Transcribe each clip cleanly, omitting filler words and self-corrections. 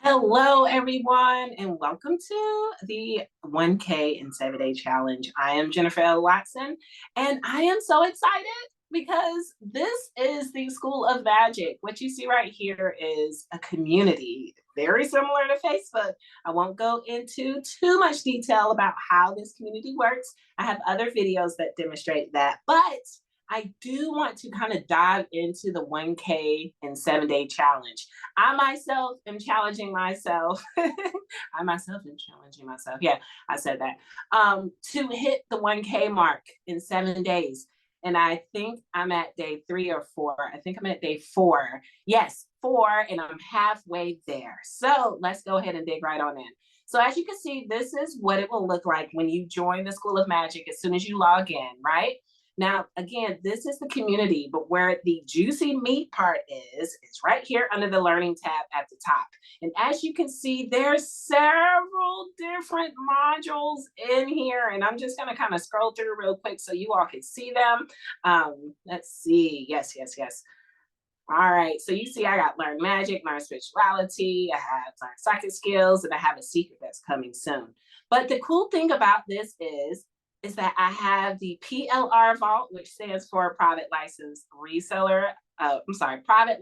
Hello, everyone, and welcome to the 1K in 7 Day Challenge. I am Jennifer L. Watson, and I am so excited because this is the School of Magic. What you see right here is a community very similar to Facebook. I won't go into too much detail about how this community works. I have other videos that demonstrate that, but I do want to kind of dive into the 1K in 7 Day Challenge. I myself am challenging myself. I myself am challenging myself. Yeah, I said that. To hit the 1K mark in 7 days. And I think I'm at day 3 or 4. I think I'm at day 4. Yes, 4, and I'm halfway there. So let's go ahead and dig right on in. So as you can see, this is what it will look like when you join the School of Magic as soon as you log in, right? Now, again, this is the community, but where the juicy meat part is right here under the learning tab at the top. And as you can see, there's several different modules in here, and I'm just gonna kind of scroll through real quick so you all can see them. Let's see, yes. All right, so you see I got learn magic, learn spirituality, I have learn psychic skills, and I have a secret that's coming soon. But the cool thing about this is that I have the PLR vault, which stands for private license reseller. Private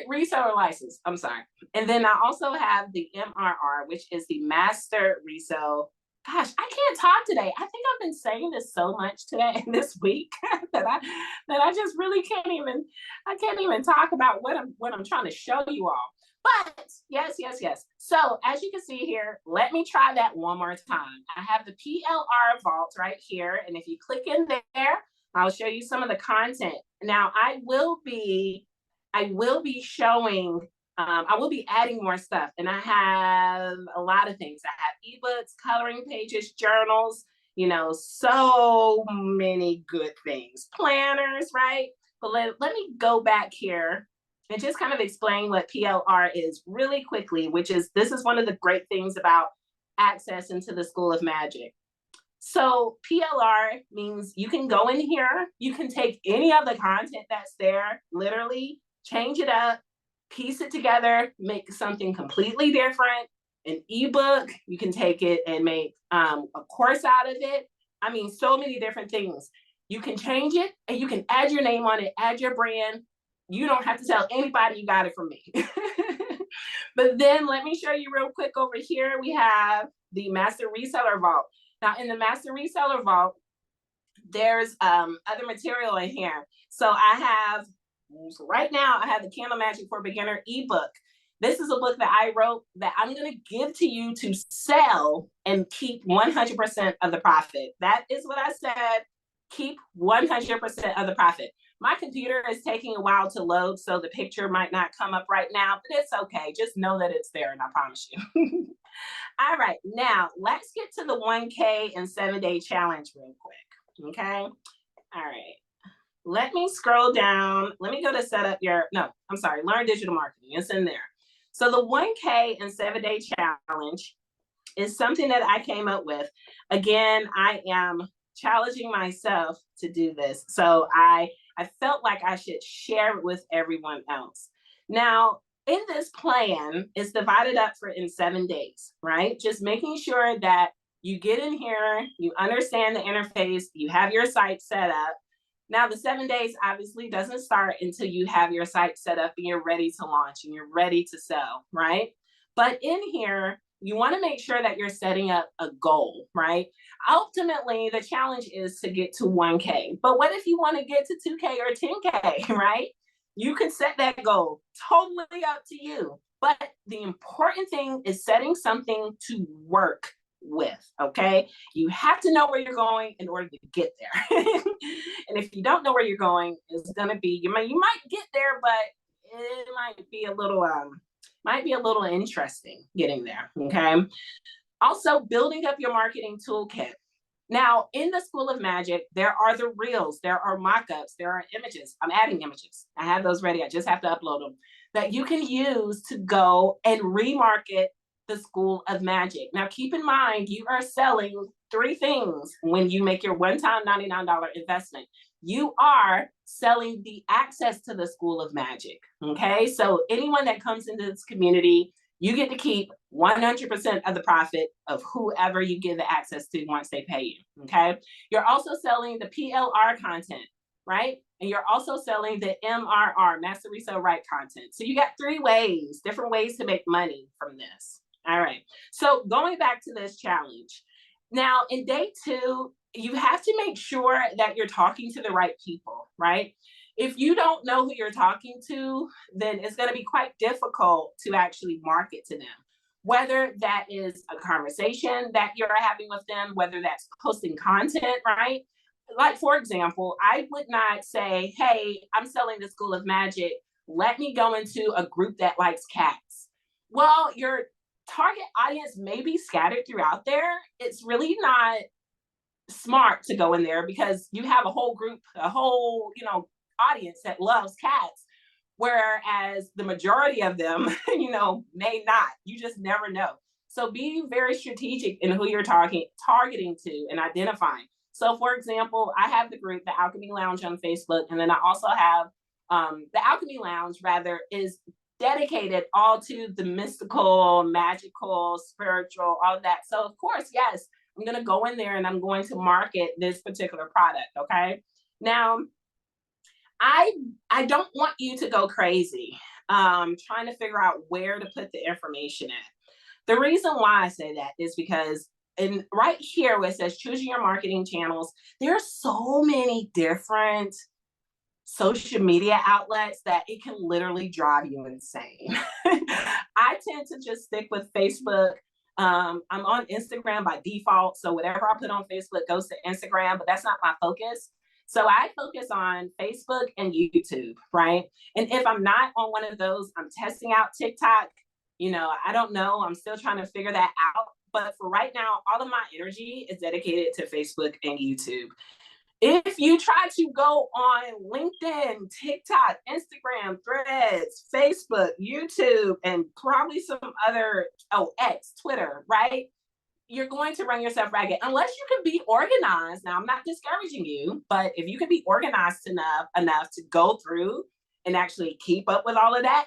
reseller license. I'm sorry. And then I also have the MRR, which is the master resale. Gosh, I can't talk today. I think I've been saying this so much today and this week that I just really can't even talk about what I'm trying to show you all. But yes. So as you can see here, let me try that one more time. I have the PLR vault right here. And if you click in there, I'll show you some of the content. Now I will be showing, I will be adding more stuff. And I have a lot of things. I have ebooks, coloring pages, journals, so many good things. Planners, right? But let me go back here and just kind of explain what PLR is really quickly, this is one of the great things about access into the School of Magic. So PLR means you can go in here, you can take any of the content that's there, literally change it up, piece it together, make something completely different. An ebook, you can take it and make a course out of it. I mean, so many different things. You can change it and you can add your name on it, add your brand. You don't have to tell anybody you got it from me. But then let me show you real quick over here. We have the Master Reseller Vault. Now in the Master Reseller Vault, there's other material in here. So right now I have the Candle Magic for Beginner ebook. This is a book that I wrote that I'm going to give to you to sell and keep 100% of the profit. That is what I said. Keep 100% of the profit. My computer is taking a while to load, so the picture might not come up right now, but it's okay. Just know that it's there, and I promise you. All right, now let's get to the 1K in 7 Day Challenge real quick, okay? All right, let me scroll down. Let me go to learn digital marketing. It's in there. So the 1K in 7 Day Challenge is something that I came up with. Again, I am challenging myself to do this. So I felt like I should share it with everyone else. Now, in this plan, it's divided up in 7 days, right? Just making sure that you get in here, you understand the interface, you have your site set up. Now, the 7 days obviously doesn't start until you have your site set up and you're ready to launch and you're ready to sell, right? But in here, you want to make sure that you're setting up a goal, right? Ultimately, the challenge is to get to 1K. But what if you want to get to 2K or 10K, right? You can set that goal. Totally up to you. But the important thing is setting something to work with, okay? You have to know where you're going in order to get there. And if you don't know where you're going, it's going to be, you might get there, but it might be a little interesting getting there, okay? Also, building up your marketing toolkit. Now, in the School of Magic, there are the reels, there are mock-ups, there are images. I'm adding images. I have those ready. I just have to upload them that you can use to go and remarket the School of Magic. Now, keep in mind, you are selling 3 things when you make your one-time $99 investment. you are selling the access to the School of Magic. Okay, so anyone that comes into this community, you get to keep 100% of the profit of whoever you give the access to once they pay you. Okay, you're also selling the PLR content, right? And you're also selling the MRR, Master Resale Right content. So you got different ways to make money from this. All right, so going back to this challenge. Now in day 2, you have to make sure that you're talking to the right people, right? If you don't know who you're talking to, then it's going to be quite difficult to actually market to them. Whether that is a conversation that you're having with them, whether that's posting content, right? Like, for example, I would not say, hey, I'm selling the School of Magic. Let me go into a group that likes cats. Well, your target audience may be scattered throughout there. It's really not smart to go in there because you have a whole group, a whole, audience that loves cats, whereas the majority of them, may not. You just never know. So be very strategic in who you're targeting to and identifying. So for example, I have the group, the Alchemy Lounge on Facebook, and then I also have the Alchemy Lounge rather is dedicated all to the mystical, magical, spiritual, all of that. So of course, yes, I'm going to go in there and I'm going to market this particular product. Okay. Now, I don't want you to go crazy trying to figure out where to put the information at. The reason why I say that is because right here where it says choosing your marketing channels, there are so many different social media outlets that it can literally drive you insane. I tend to just stick with Facebook. I'm on Instagram by default, so whatever I put on Facebook goes to Instagram, but that's not my focus. So I focus on Facebook and YouTube, right? And if I'm not on one of those, I'm testing out TikTok. I don't know. I'm still trying to figure that out. But for right now, all of my energy is dedicated to Facebook and YouTube. If you try to go on LinkedIn, TikTok, Instagram, Threads, Facebook, YouTube, and probably some other, X, Twitter, right? You're going to run yourself ragged unless you can be organized. Now, I'm not discouraging you, but if you can be organized enough to go through and actually keep up with all of that,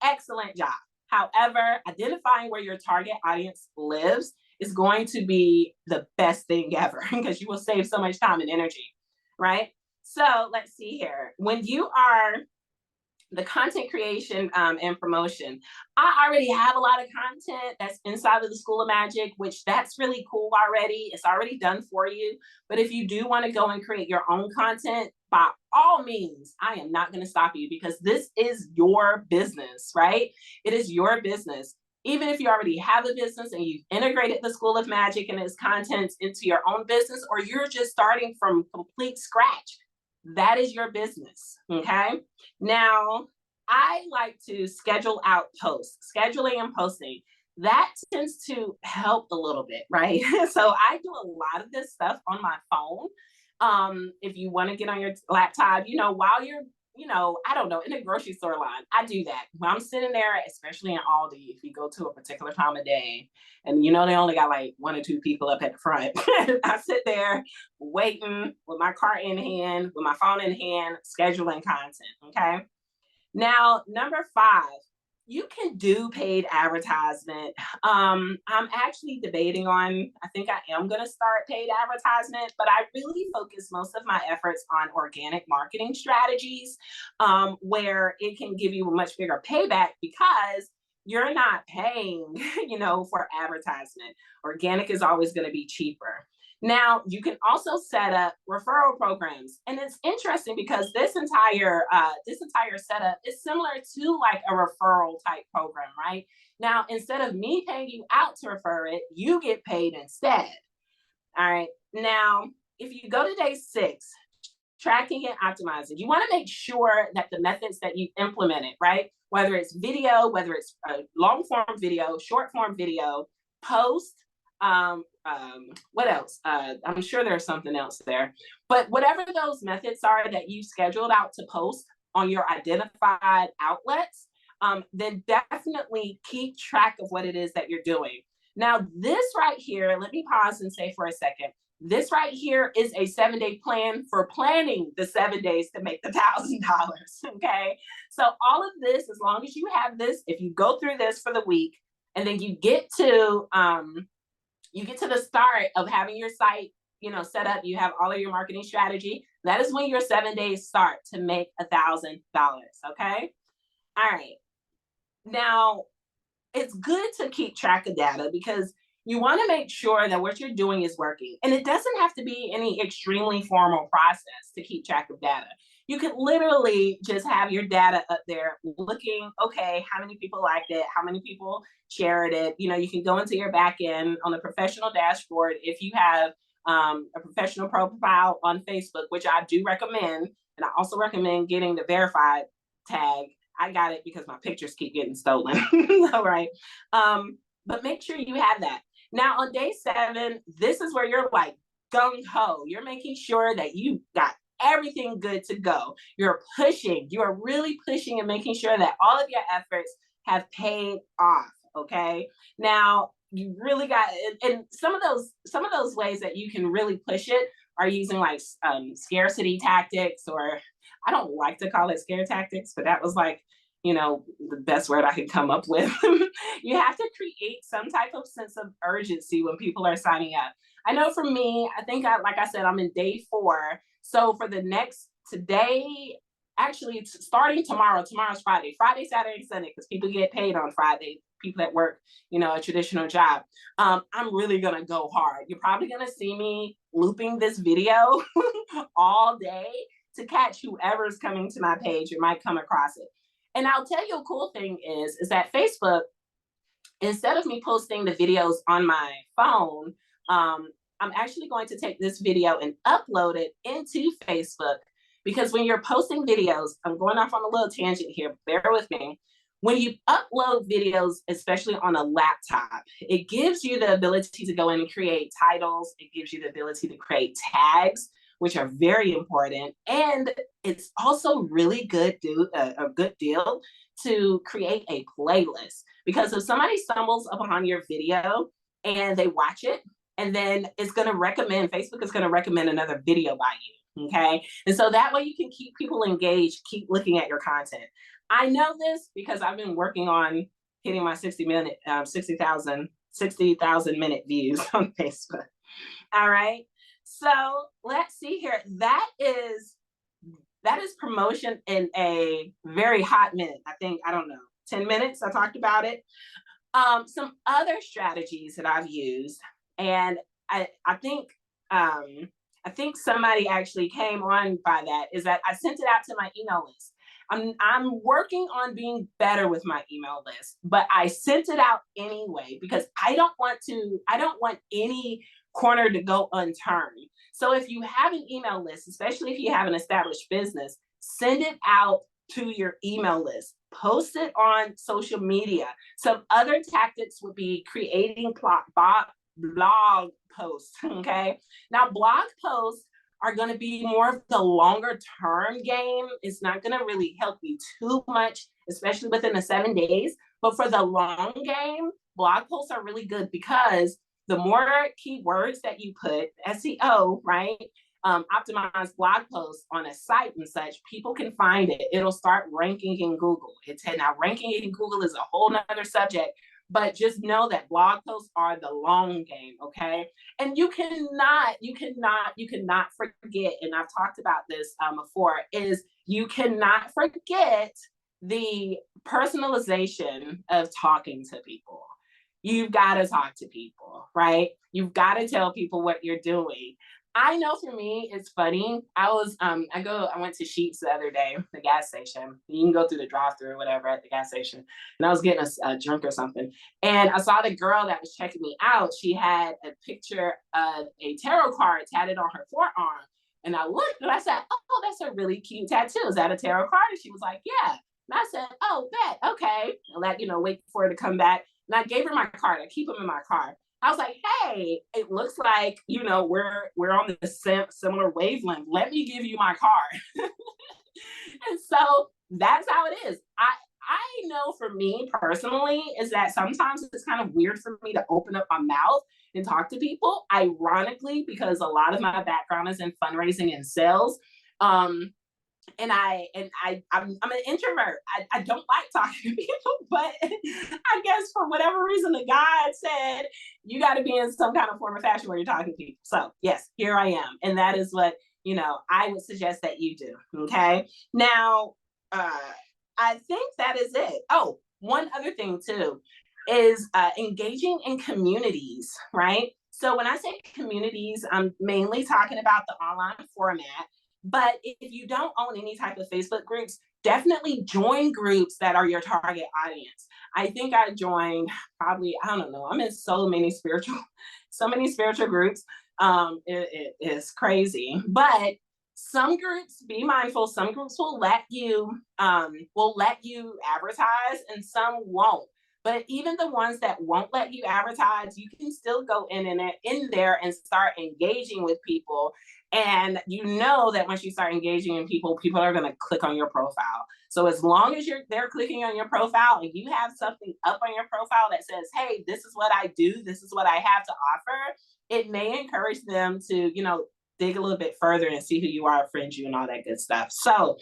excellent job. However, identifying where your target audience lives is going to be the best thing ever because you will save so much time and energy, right? So let's see here. When you are the content creation and promotion, I already have a lot of content that's inside of the School of Magic, which that's really cool already. It's already done for you. But if you do want to go and create your own content, by all means, I am not going to stop you because this is your business, right? It is your business. Even if you already have a business and you've integrated the School of Magic and its contents into your own business, or you're just starting from complete scratch, that is your business, okay? Now, I like to schedule out posts, scheduling and posting. That tends to help a little bit, right? So I do a lot of this stuff on my phone. If you want to get on your laptop, while you're, I don't know, in a grocery store line, I do that. When I'm sitting there, especially in Aldi, if you go to a particular time of day, and they only got like 1 or 2 people up at the front, I sit there waiting with my cart in hand, with my phone in hand, scheduling content, okay? Now, number 5, you can do paid advertisement. I'm actually debating on, I think I am going to start paid advertisement, but I really focus most of my efforts on organic marketing strategies, where it can give you a much bigger payback because you're not paying, for advertisement. Organic is always going to be cheaper. Now, you can also set up referral programs. And it's interesting because this entire setup is similar to like a referral type program, right? Now, instead of me paying you out to refer it, you get paid instead. All right. Now, if you go to day 6, tracking and optimizing, you want to make sure that the methods that you implemented, right? Whether it's video, whether it's a long form video, short form video, post, what else? I'm sure there's something else there, but whatever those methods are that you scheduled out to post on your identified outlets, then definitely keep track of what it is that you're doing. Now, this right here, let me pause and say for a second, This right here is a 7-day plan for planning the 7 days to make the $1,000. Okay. So all of this, as long as you have this, if you go through this for the week, and then you get to the start of having your site, set up, you have all of your marketing strategy. That is when your 7 days start to make $1,000. Okay. All right. Now, it's good to keep track of data because you want to make sure that what you're doing is working. And it doesn't have to be any extremely formal process to keep track of data. You could literally just have your data up there looking, okay, how many people liked it? How many people shared it? You can go into your back end on the professional dashboard. If you have a professional profile on Facebook, which I do recommend, and I also recommend getting the verified tag. I got it because my pictures keep getting stolen. All right. But make sure you have that. Now on day 7, this is where you're like gung-ho. You're making sure that you got everything good to go. You're really pushing and making sure that all of your efforts have paid off. Okay. Now you really got, and some of those ways that you can really push it are using like scarcity tactics, or I don't like to call it scare tactics, but that was like, the best word I could come up with. You have to create some type of sense of urgency when people are signing up. I know for me, I think like I said, I'm in day 4. So for today, actually it's starting tomorrow's Friday, Saturday, Sunday, because people get paid on Friday, people that work, a traditional job. I'm really going to go hard. You're probably going to see me looping this video all day to catch whoever's coming to my page or might come across it. And I'll tell you a cool thing is that Facebook, instead of me posting the videos on my phone, I'm actually going to take this video and upload it into Facebook, because when you're posting videos, I'm going off on a little tangent here, bear with me. When you upload videos, especially on a laptop, it gives you the ability to go in and create titles. It gives you the ability to create tags, which are very important. And it's also really a good deal to create a playlist, because if somebody stumbles upon your video and they watch it, and then Facebook is going to recommend another video by you. Okay. And so that way you can keep people engaged, keep looking at your content. I know this because I've been working on hitting my 60,000 minute views on Facebook. All right. So let's see here. That is promotion in a very hot minute. I think, 10 minutes. I talked about it. Some other strategies that I've used, and I think somebody actually came on by that, is that I sent it out to my email list. I'm working on being better with my email list, but I sent it out anyway because I don't want any corner to go unturned. So if you have an email list, especially if you have an established business, send it out to your email list. Post it on social media. Some other tactics would be creating blog posts. Okay. Now, blog posts are going to be more of the longer term game. It's not going to really help you too much, especially within the 7 days. But for the long game, blog posts are really good because the more keywords that you put, SEO, right? Optimized blog posts on a site and such, people can find it. It'll start ranking in Google. Now ranking in Google is a whole nother subject, but just know that blog posts are the long game, okay? And you cannot forget, and I've talked about this before, is you cannot forget the personalization of talking to people. You've got to talk to people, right? You've got to tell people what you're doing. I know for me, it's funny. I went to Sheetz the other day, the gas station. You can go through the drive-through or whatever at the gas station. And I was getting a drink or something. And I saw the girl that was checking me out. She had a picture of a tarot card tatted on her forearm. And I looked and I said, oh, that's a really cute tattoo. Is that a tarot card? And she was like, yeah. And I said, oh, bet, okay. And wait for her to come back. And I gave her my card. I keep them in my car. I was like, hey, it looks like, we're on the similar wavelength. Let me give you my card. And so that's how it is. I know for me personally is that sometimes it's kind of weird for me to open up my mouth and talk to people. Ironically, because a lot of my background is in fundraising and sales. Um, I'm an introvert. I don't like talking to people, but I guess for whatever reason, the God said you got to be in some kind of form of fashion where you're talking to people. So yes, here I am, and that is what I would suggest that you do. Okay, now I think that is it. Oh, one other thing too is engaging in communities, right? So when I say communities, I'm mainly talking about the online format. But if you don't own any type of Facebook groups, definitely join groups that are your target audience. I think I joined probably, I don't know, I'm in so many spiritual groups. It is crazy. But some groups, be mindful, some groups will let you advertise and some won't. But even the ones that won't let you advertise, you can still go in there and start engaging with people. And you know that once you start engaging in people, people are going to click on your profile. So as long as they're clicking on your profile and you have something up on your profile that says, hey, this is what I do, this is what I have to offer, it may encourage them to, dig a little bit further and see who you are, friend you, and all that good stuff. So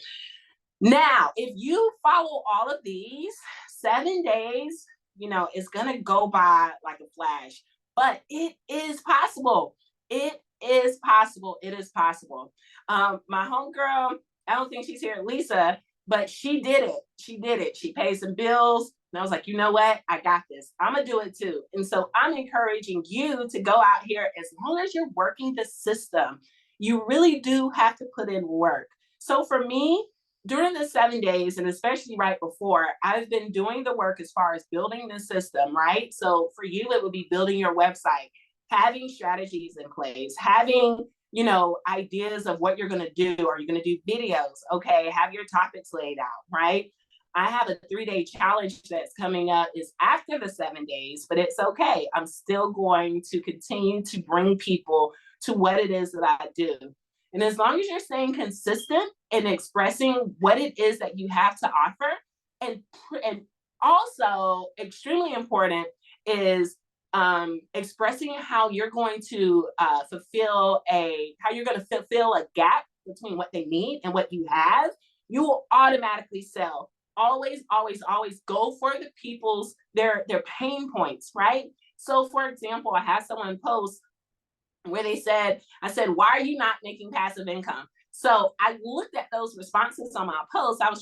now, if you follow all of these, 7 days, it's going to go by like a flash, but it is possible. It is possible. It is possible. My homegirl, I don't think she's here, Lisa, but she did it. She did it. She paid some bills. And I was like, you know what? I got this. I'm going to do it too. And so I'm encouraging you to go out here as long as you're working the system. You really do have to put in work. So for me, during the 7 days, and especially right before, I've been doing the work as far as building the system, right? So for you, it would be building your website, having strategies in place, having, ideas of what you're going to do. Are you going to do videos? Okay, have your topics laid out, right? I have a 3-day challenge that's coming up is after the 7 days, but it's okay. I'm still going to continue to bring people to what it is that I do. And as long as you're staying consistent and expressing what it is that you have to offer, and also extremely important is expressing how you're going to fulfill a gap between what they need and what you have, you will automatically sell. Always, always, always go for the people's their pain points, right? So for example, I had someone post where I said, why are you not making passive income? So I looked at those responses on my post. I'm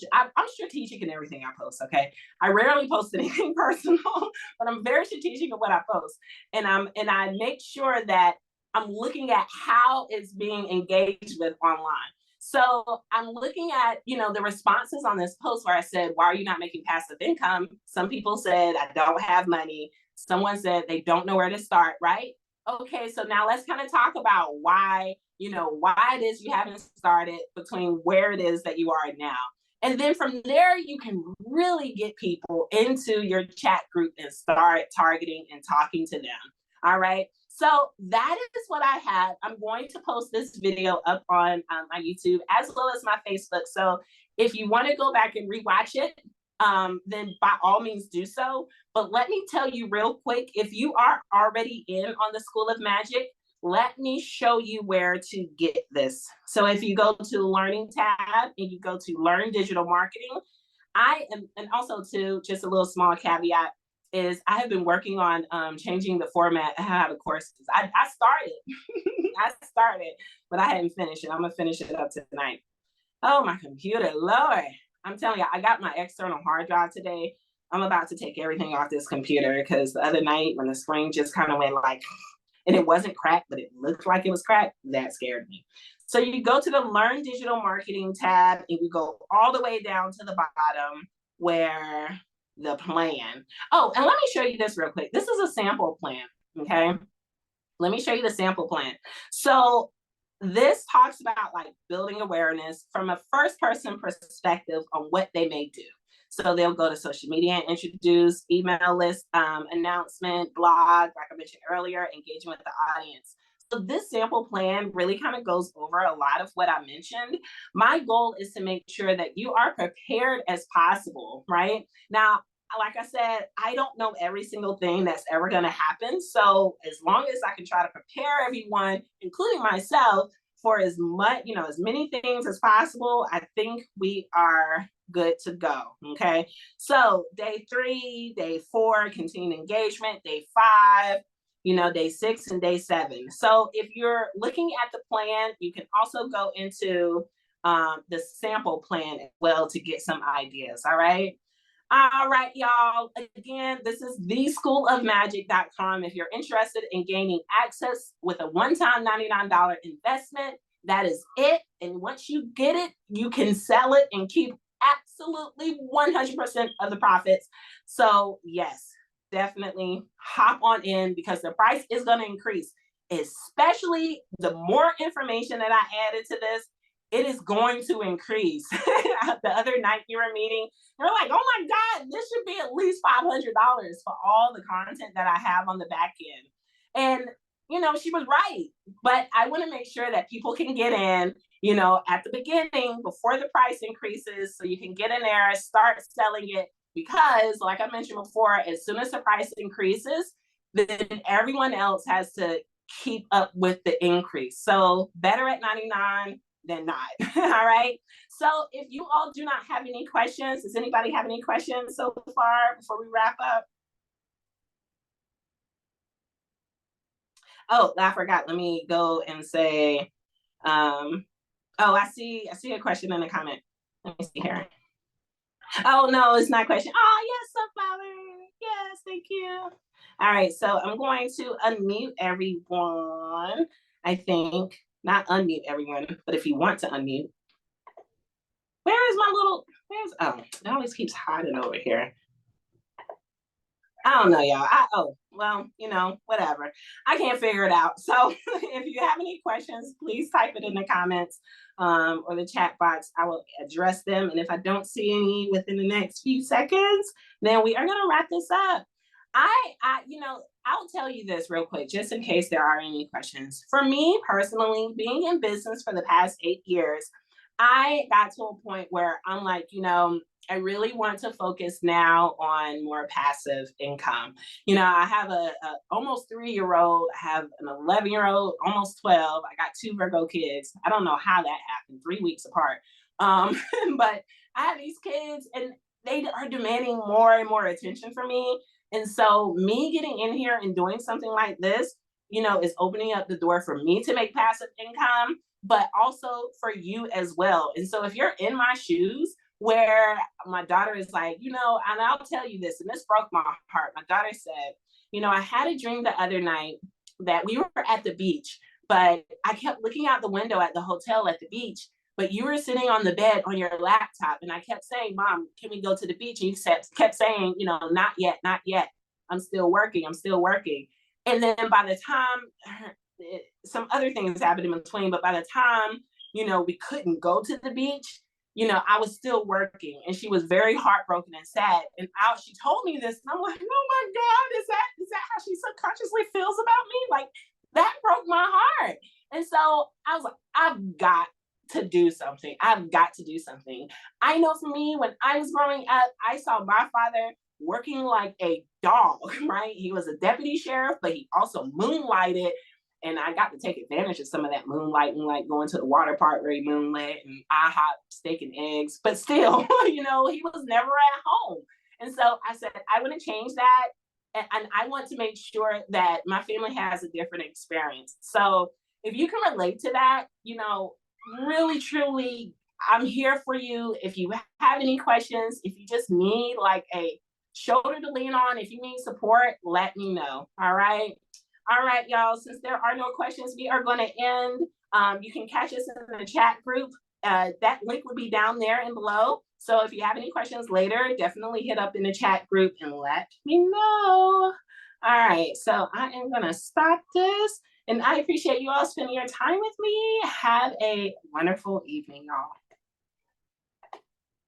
strategic in everything I post, okay? I rarely post anything personal, but I'm very strategic in what I post. And I make sure that I'm looking at how it's being engaged with online. So I'm looking at, the responses on this post where I said, why are you not making passive income? Some people said, I don't have money. Someone said they don't know where to start, right? Okay, so now let's kind of talk about why it is you haven't started between where it is that you are now. And then from there, you can really get people into your chat group and start targeting and talking to them. All right. So that is what I have. I'm going to post this video up on my YouTube as well as my Facebook. So if you want to go back and rewatch it, then by all means do so. But let me tell you real quick, if you are already in on the School of Magic, let me show you where to get this. So if you go to the Learning tab and you go to Learn Digital Marketing, and also too, just a little small caveat, is I have been working on changing the format of how the courses. I started, I started, but I hadn't finished it. I'm gonna finish it up tonight. Oh, my computer, Lord. I'm telling you, I got my external hard drive today. I'm about to take everything off this computer because the other night when the screen just kind of went like, and it wasn't cracked, but it looked like it was cracked, that scared me. So you go to the Learn Digital Marketing tab and you go all the way down to the bottom where the plan. Oh, and let me show you this real quick. This is a sample plan, okay? Let me show you the sample plan. So this talks about like building awareness from a first person perspective on what they may do. So they'll go to social media and introduce, email list, announcement, blog, like I mentioned earlier, engaging with the audience. this sample plan really kind of goes over a lot of what I mentioned. My goal is to make sure that you are prepared as possible, right? Now, like I said, I don't know every single thing that's ever going to happen. So as long as I can try to prepare everyone, including myself, for as much, as many things as possible, I think we are good to go. Okay. So day 3, day 4, continued engagement, day 5, day 6 and day 7. So if you're looking at the plan, you can also go into the sample plan as well to get some ideas. All right. All right, y'all. Again, this is theschoolofmagic.com. If you're interested in gaining access with a one-time $99 investment, that is it. And once you get it, you can sell it and keep absolutely 100% of the profits. So yes, definitely hop on in because the price is going to increase, especially the more information that I added to this. It is going to increase. The other night you were meeting, you're like, oh my God, this should be at least $500 for all the content that I have on the back end. And, she was right. But I want to make sure that people can get in, at the beginning before the price increases so you can get in there, start selling it. Because like I mentioned before, as soon as the price increases, then everyone else has to keep up with the increase. So better at 99 than not. All right. So if you all do not have any questions, does anybody have any questions so far before we wrap up? Oh, I forgot. Let me go and say, I see a question in the comment. Let me see here. Oh, no, it's not a question. Oh, yes, Sunflower. Yes, thank you. All right, so I'm going to unmute everyone, I think. Not unmute everyone, but if you want to unmute. Where is my little, it always keeps hiding over here. I don't know, y'all. Whatever. I can't figure it out. So if you have any questions, please type it in the comments or the chat box. I will address them. And if I don't see any within the next few seconds, then we are going to wrap this up. I'll tell you this real quick, just in case there are any questions. For me personally, being in business for the past 8 years, I got to a point where I'm like, I really want to focus now on more passive income. I have a almost 3-year-old, I have an 11-year-old, almost 12. I got 2 Virgo kids. I don't know how that happened, 3 weeks apart. But I have these kids and they are demanding more and more attention from me. And so me getting in here and doing something like this, is opening up the door for me to make passive income, but also for you as well. And so if you're in my shoes, where my daughter is like, and I'll tell you this, and this broke my heart. My daughter said, I had a dream the other night that we were at the beach, but I kept looking out the window at the hotel at the beach, but you were sitting on the bed on your laptop. And I kept saying, Mom, can we go to the beach? And you kept saying, not yet, not yet. I'm still working. And then by the time some other things happened in between, but by the time, we couldn't go to the beach, I was still working, and she was very heartbroken and sad. And she told me this, and I'm like, oh my God, is that how she subconsciously feels about me? Like, that broke my heart. And so I was like, I've got to do something. I know for me, when I was growing up, I saw my father working like a dog, right? He was a deputy sheriff, but he also moonlighted. And I got to take advantage of some of that moonlighting, like going to the water park where he moonlit and IHOP steak and eggs. But still, he was never at home. And so I said, I want to change that. And I want to make sure that my family has a different experience. So if you can relate to that, really, truly, I'm here for you. If you have any questions, if you just need like a shoulder to lean on, if you need support, let me know. All right. All right, y'all, since there are no questions, we are going to end. You can catch us in the chat group. That link will be down there and below. So if you have any questions later, definitely hit up in the chat group and let me know. All right, so I am going to stop this. And I appreciate you all spending your time with me. Have a wonderful evening, y'all.